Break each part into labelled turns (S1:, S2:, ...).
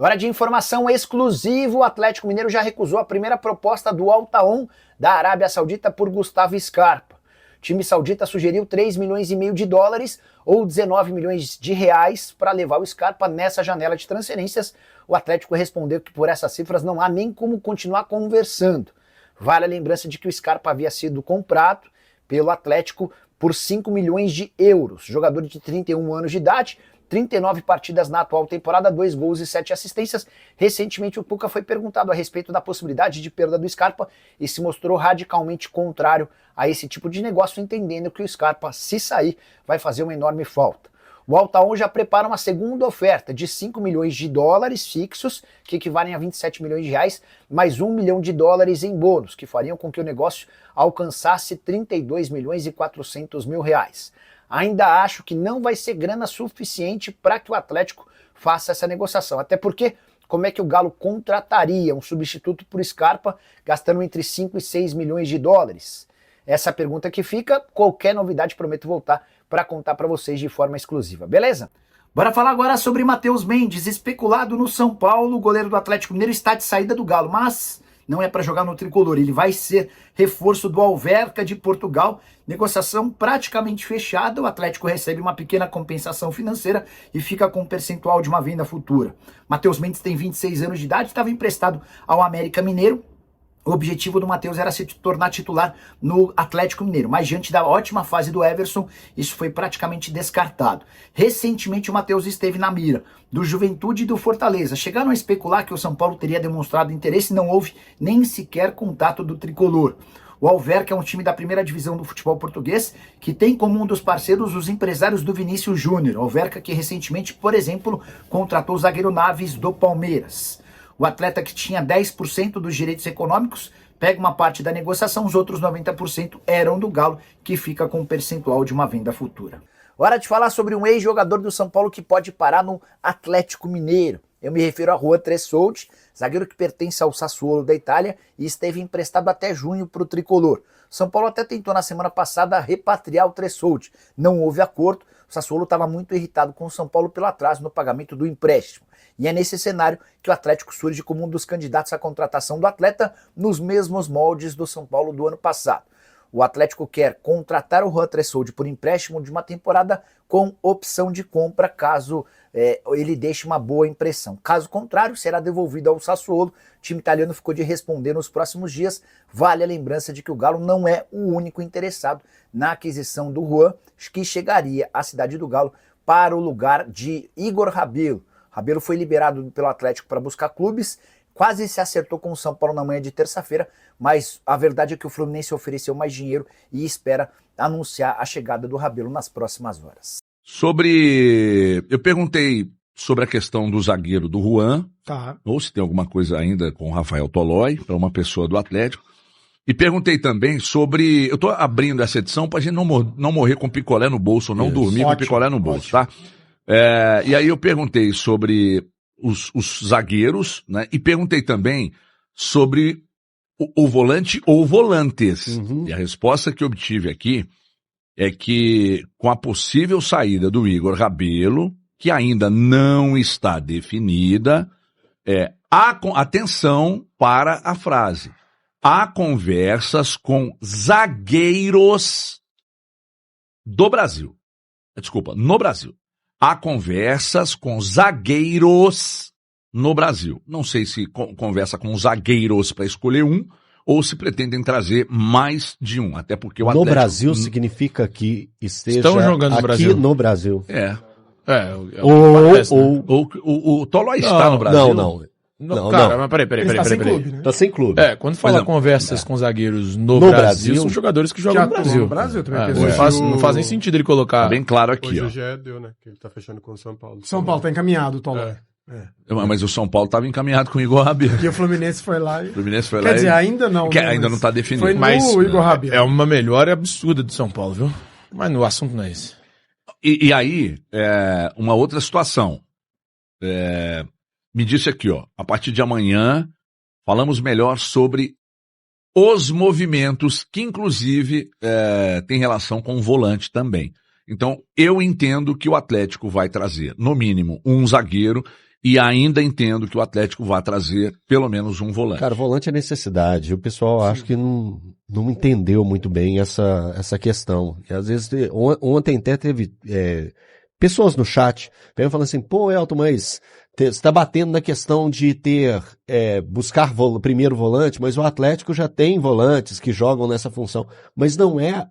S1: Hora de informação exclusiva, o Atlético Mineiro já recusou a primeira proposta do Al Taon da Arábia Saudita por Gustavo Scarpa. O time saudita sugeriu 3,5 milhões de dólares ou 19 milhões de reais para levar o Scarpa nessa janela de transferências. O Atlético respondeu que por essas cifras não há nem como continuar conversando. Vale a lembrança de que o Scarpa havia sido comprado pelo Atlético por 5 milhões de euros. Jogador de 31 anos de idade, 39 partidas na atual temporada, 2 gols e 7 assistências. Recentemente o Cuca foi perguntado a respeito da possibilidade de perda do Scarpa e se mostrou radicalmente contrário a esse tipo de negócio, entendendo que o Scarpa, se sair, vai fazer uma enorme falta. O Al Taon já prepara uma segunda oferta de 5 milhões de dólares fixos, que equivalem a 27 milhões de reais, mais 1 milhão de dólares em bônus, que fariam com que o negócio alcançasse 32 milhões e 400 mil reais. Ainda acho que não vai ser grana suficiente para que o Atlético faça essa negociação. Até porque, como é que o Galo contrataria um substituto por Scarpa gastando entre 5 e 6 milhões de dólares? Essa pergunta que fica, qualquer novidade prometo voltar para contar para vocês de forma exclusiva, beleza? Bora falar agora sobre Matheus Mendes, especulado no São Paulo. O goleiro do Atlético Mineiro está de saída do Galo, mas não é para jogar no tricolor, ele vai ser reforço do Alverca de Portugal. Negociação praticamente fechada, o Atlético recebe uma pequena compensação financeira e fica com um percentual de uma venda futura. Matheus Mendes tem 26 anos de idade, estava emprestado ao América Mineiro. O objetivo do Matheus era se tornar titular no Atlético Mineiro, mas diante da ótima fase do Everson, isso foi praticamente descartado. Recentemente o Matheus esteve na mira do Juventude e do Fortaleza. Chegaram a especular que o São Paulo teria demonstrado interesse, não houve nem sequer contato do tricolor. O Alverca é um time da primeira divisão do futebol português que tem como um dos parceiros os empresários do Vinícius Júnior. Alverca que recentemente, por exemplo, contratou o zagueiro Naves do Palmeiras. O atleta que tinha 10% dos direitos econômicos pega uma parte da negociação, os outros 90% eram do Galo, que fica com um percentual de uma venda futura. Hora de falar sobre um ex-jogador do São Paulo que pode parar no Atlético Mineiro. Eu me refiro a Juan Tressoldi, zagueiro que pertence ao Sassuolo da Itália e esteve emprestado até junho para o tricolor. São Paulo até tentou na semana passada repatriar o Tressoldi, não houve acordo. O Sassuolo estava muito irritado com o São Paulo pelo atraso no pagamento do empréstimo. E é nesse cenário que o Atlético surge como um dos candidatos à contratação do atleta nos mesmos moldes do São Paulo do ano passado. O Atlético quer contratar o Juan Tressoldi por empréstimo de uma temporada com opção de compra caso ele deixe uma boa impressão. Caso contrário, será devolvido ao Sassuolo. O time italiano ficou de responder nos próximos dias. Vale a lembrança de que o Galo não é o único interessado na aquisição do Juan, que chegaria à cidade do Galo para o lugar de Igor Rabelo. Rabelo foi liberado pelo Atlético para buscar clubes, quase se acertou com o São Paulo na manhã de terça-feira, mas a verdade é que o Fluminense ofereceu mais dinheiro e espera anunciar a chegada do Rabelo nas próximas horas.
S2: Eu perguntei sobre a questão do zagueiro do Juan, ou se tem alguma coisa ainda com o Rafael Tolói, para uma pessoa do Atlético, e perguntei também sobre, eu estou abrindo essa edição para a gente não morrer com picolé no bolso, não dormir com picolé no bolso, tá? E aí eu perguntei sobre os zagueiros, né? E perguntei também sobre o volante ou volantes. Uhum. E a resposta que eu obtive aqui é que com a possível saída do Igor Rabelo, que ainda não está definida, atenção para a frase. Há conversas com zagueiros do Brasil. Desculpa, no Brasil. Há conversas com zagueiros no Brasil. Não sei se conversa com zagueiros para escolher um ou se pretendem trazer mais de um. Até porque o Atlético...
S3: No Brasil significa que esteja
S4: estão jogando
S3: aqui no Brasil.
S2: O Tolói está no Brasil.
S4: Não, cara, mas peraí.
S3: Clube, né? Tá sem clube.
S4: Quando fala conversas com zagueiros no Brasil, são jogadores que jogam no Brasil.
S5: No Brasil também.
S4: Não faz nem sentido ele colocar...
S2: Tá bem claro aqui,
S5: hoje
S2: ó.
S5: O GE deu, né? Que ele tá fechando com o São Paulo.
S6: São Paulo tá encaminhado, Tolói.
S2: Mas o São Paulo estava encaminhado com o Igor Rabelo.
S6: E o Fluminense foi lá e...
S2: Quer
S6: dizer, ainda não.
S2: Que ainda não está definido.
S6: Foi no Igor Rabelo.
S4: É uma melhora absurda do São Paulo, viu? Mas o assunto não é esse.
S2: E aí, uma outra situação. Me disse aqui, ó, a partir de amanhã falamos melhor sobre os movimentos que, inclusive, tem relação com o volante também. Então, eu entendo que o Atlético vai trazer, no mínimo, um zagueiro E ainda entendo que o Atlético vai trazer pelo menos um volante.
S3: Cara, volante é necessidade. O pessoal acho que não entendeu muito bem essa questão. E às vezes, ontem até teve pessoas no chat falando assim, pô, Elton, mas você está batendo na questão de buscar primeiro volante, mas o Atlético já tem volantes que jogam nessa função. Mas não é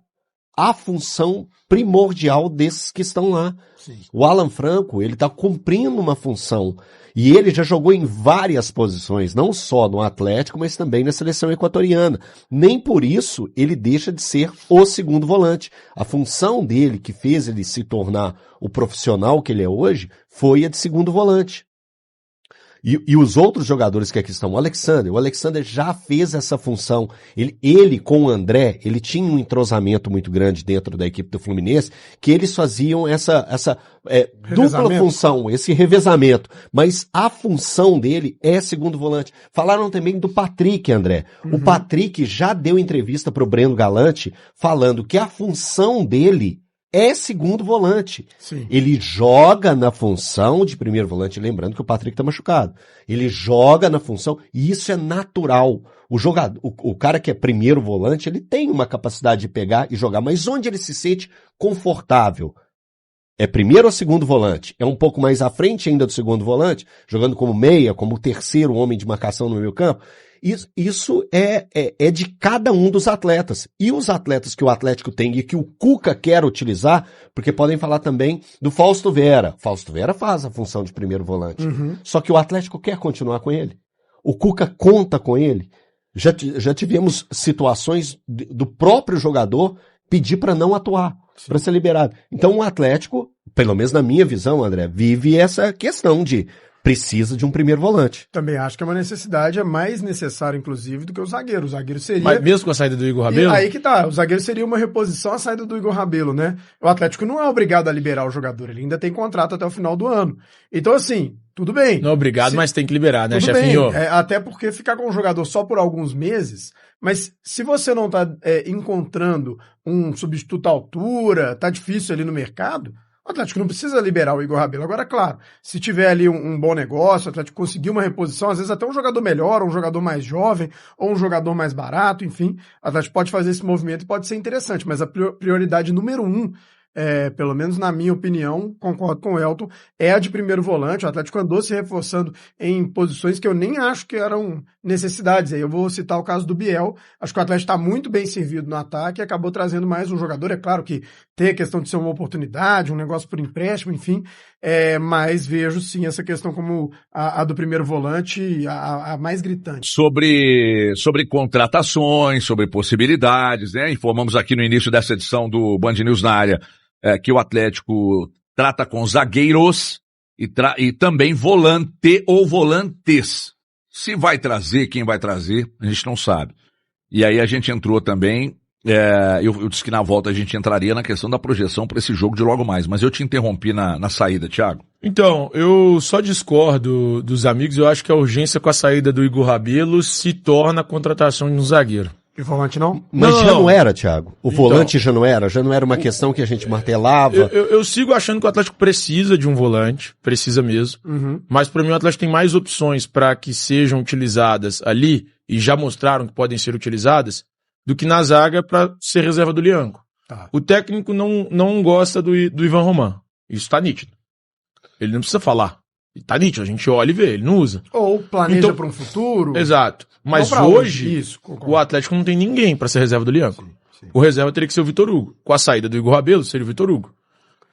S3: a função primordial desses que estão lá. Sim. O Alan Franco, ele está cumprindo uma função e ele já jogou em várias posições, não só no Atlético, mas também na seleção equatoriana. Nem por isso ele deixa de ser o segundo volante. A função dele, que fez ele se tornar o profissional que ele é hoje, foi a de segundo volante. E os outros jogadores que aqui estão, o Alexander já fez essa função. Ele com o André, ele tinha um entrosamento muito grande dentro da equipe do Fluminense, que eles faziam essa dupla função, esse revezamento. Mas a função dele é segundo volante. Falaram também do Patrick, André. Uhum. O Patrick já deu entrevista para o Breno Galante, falando que a função dele é segundo volante. Sim. Ele joga na função de primeiro volante, lembrando que o Patrick tá machucado. Ele joga na função, e isso é natural. O cara que é primeiro volante, ele tem uma capacidade de pegar e jogar, mas onde ele se sente confortável? É primeiro ou segundo volante? É um pouco mais à frente ainda do segundo volante, jogando como meia, como o terceiro homem de marcação no meio campo. Isso é de cada um dos atletas. E os atletas que o Atlético tem e que o Cuca quer utilizar, porque podem falar também do Fausto Vera. Fausto Vera faz a função de primeiro volante. Uhum. Só que o Atlético quer continuar com ele. O Cuca conta com ele. Já tivemos situações do próprio jogador pedir para não atuar, para ser liberado. Então o Atlético, pelo menos na minha visão, André, vive essa questão de precisa de um primeiro volante.
S6: Também acho que é uma necessidade, é mais necessária, inclusive, do que o zagueiro. O zagueiro seria...
S4: Mas mesmo com a saída do Igor Rabelo?
S6: E aí que tá, o zagueiro seria uma reposição à saída do Igor Rabelo, né? O Atlético não é obrigado a liberar o jogador, ele ainda tem contrato até o final do ano. Então, assim, tudo bem.
S4: Não é obrigado, mas tem que liberar, né, chefinho?
S6: Até porque ficar com o jogador só por alguns meses, mas se você não tá encontrando um substituto à altura, tá difícil ali no mercado, o Atlético não precisa liberar o Igor Rabelo. Agora, claro, se tiver ali um bom negócio, o Atlético conseguir uma reposição, às vezes até um jogador melhor, ou um jogador mais jovem, ou um jogador mais barato, enfim, o Atlético pode fazer esse movimento e pode ser interessante, mas a prioridade número 1, pelo menos na minha opinião, concordo com o Elton, é a de primeiro volante. O Atlético andou se reforçando em posições que eu nem acho que eram necessidades. Aí eu vou citar o caso do Biel. Acho que o Atlético está muito bem servido no ataque e acabou trazendo mais um jogador. É claro que tem a questão de ser uma oportunidade, um negócio por empréstimo, enfim, mas vejo sim essa questão como a do primeiro volante, a mais gritante.
S2: Sobre contratações, sobre possibilidades, né? Informamos aqui no início dessa edição do Band News na área que o Atlético trata com zagueiros e também volante ou volantes. Se vai trazer, quem vai trazer, a gente não sabe. E aí a gente entrou também, eu disse que na volta a gente entraria na questão da projeção para esse jogo de logo mais, mas eu te interrompi na saída, Thiago.
S4: Então, eu só discordo dos amigos, eu acho que a urgência com a saída do Igor Rabelo se torna a contratação de um zagueiro.
S6: E o volante não?
S3: Mas já não era, Thiago. O volante já não era uma questão que a gente martelava.
S4: Eu sigo achando que o Atlético precisa de um volante, precisa mesmo. Uhum. Mas para mim o Atlético tem mais opções para que sejam utilizadas ali, e já mostraram que podem ser utilizadas, do que na zaga para ser reserva do Lianco. Tá. O técnico não gosta do Ivan Roman. Isso tá nítido. Ele não precisa falar. Tá nítido, a gente olha e vê, ele não usa.
S6: Ou planeja para um futuro.
S4: Exato. Mas hoje, o Atlético não tem ninguém para ser reserva do Lianco. Sim. O reserva teria que ser o Vitor Hugo. Com a saída do Igor Rabelo, seria o Vitor Hugo.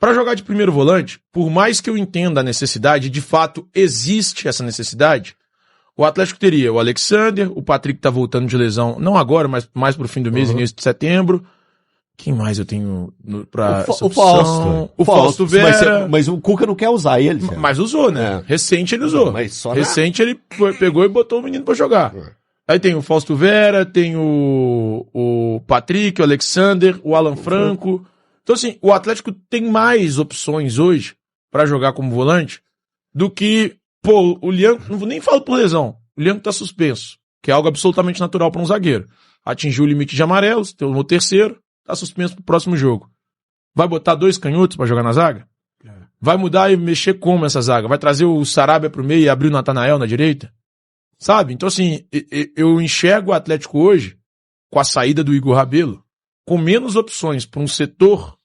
S4: Para jogar de primeiro volante, por mais que eu entenda a necessidade, de fato existe essa necessidade, o Atlético teria o Alexander, o Patrick tá voltando de lesão, não agora, mas mais pro fim do mês, início de setembro. Quem mais eu tenho pra essa opção?
S3: O Fausto Vera. Mas o Cuca não quer usar ele.
S4: Mas usou, né? Recente ele usou. Recente ele pegou e botou o menino pra jogar. Aí tem o Fausto Vera, tem o Patrick, o Alexander, o Alan Franco. Então assim, o Atlético tem mais opções hoje pra jogar como volante do que, o Lianco, não nem falo por lesão, o Lianco tá suspenso, que é algo absolutamente natural pra um zagueiro. Atingiu o limite de amarelos, tem o terceiro, tá suspenso pro próximo jogo. Vai botar 2 canhotos pra jogar na zaga? Vai mudar e mexer como essa zaga? Vai trazer o Sarabia pro meio e abrir o Natanael na direita? Sabe? Então, assim, eu enxergo o Atlético hoje, com a saída do Igor Rabelo, com menos opções para um setor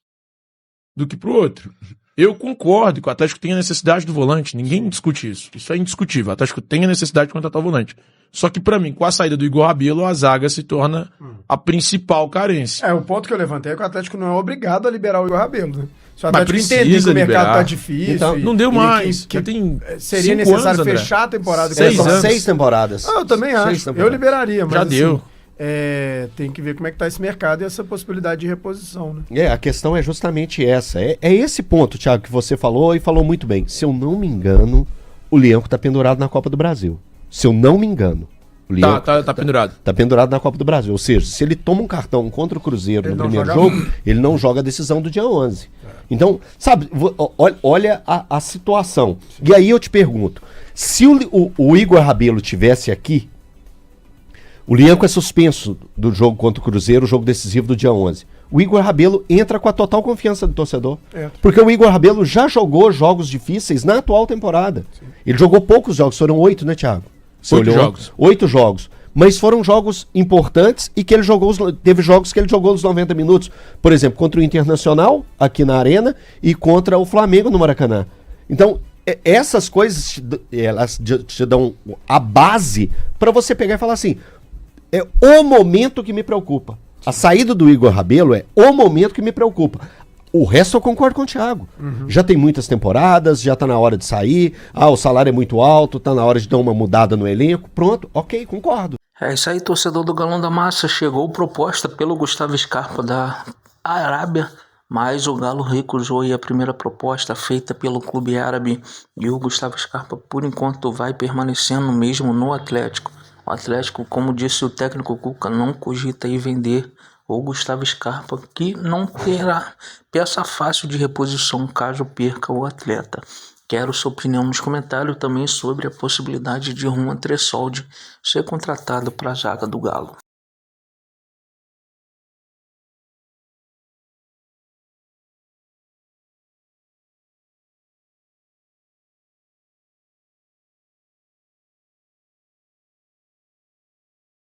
S4: do que para o outro. Eu concordo que o Atlético tem a necessidade do volante, ninguém discute isso. Isso é indiscutível. O Atlético tem a necessidade de contratar o volante. Só que, para mim, com a saída do Igor Rabelo, a zaga se torna a principal carência.
S6: O ponto que eu levantei é que o Atlético não é obrigado a liberar o Igor Rabelo, né? Se o Atlético entender que o mercado tá difícil...
S4: Então, não deu mais. Que
S6: seria necessário fechar a temporada.
S3: 6 temporadas.
S6: Eu também acho. Eu liberaria, mas
S4: já deu.
S6: Tem que ver como é que tá esse mercado e essa possibilidade de reposição, né?
S3: A questão é justamente essa. É esse ponto, Thiago, que você falou e falou muito bem. Se eu não me engano, o Lianco tá pendurado na Copa do Brasil. Se eu não me engano. O Lianco
S4: tá pendurado.
S3: Tá pendurado na Copa do Brasil. Ou seja, se ele toma um cartão contra o Cruzeiro no primeiro jogo, ele não joga a decisão do dia 11. Então, sabe, olha a situação. E aí eu te pergunto, se o Igor Rabelo tivesse aqui, o Lianco é suspenso do jogo contra o Cruzeiro, o jogo decisivo do dia 11. O Igor Rabelo entra com a total confiança do torcedor. Porque o Igor Rabelo já jogou jogos difíceis na atual temporada. Sim. Ele jogou poucos jogos, foram 8, né, Thiago? 8 jogos. Mas foram jogos importantes e que ele jogou, teve jogos que ele jogou os 90 minutos. Por exemplo, contra o Internacional, aqui na Arena, e contra o Flamengo no Maracanã. Então, essas coisas, elas te dão a base para você pegar e falar assim, é o momento que me preocupa. A saída do Igor Rabelo é o momento que me preocupa. O resto eu concordo com o Thiago. Já tem muitas temporadas, já tá na hora de sair, o salário é muito alto, tá na hora de dar uma mudada no elenco. Pronto, ok, concordo.
S7: É isso aí, torcedor do Galão da Massa. Chegou proposta pelo Gustavo Scarpa da Arábia, mas o Galo recusou a primeira proposta feita pelo clube árabe e o Gustavo Scarpa, por enquanto, vai permanecendo mesmo no Atlético. O Atlético, como disse o técnico Cuca, não cogita vender o Gustavo Scarpa, que não terá peça fácil de reposição caso perca o atleta. Quero sua opinião nos comentários também sobre a possibilidade de Juan Tressoldi ser contratado para a zaga do Galo.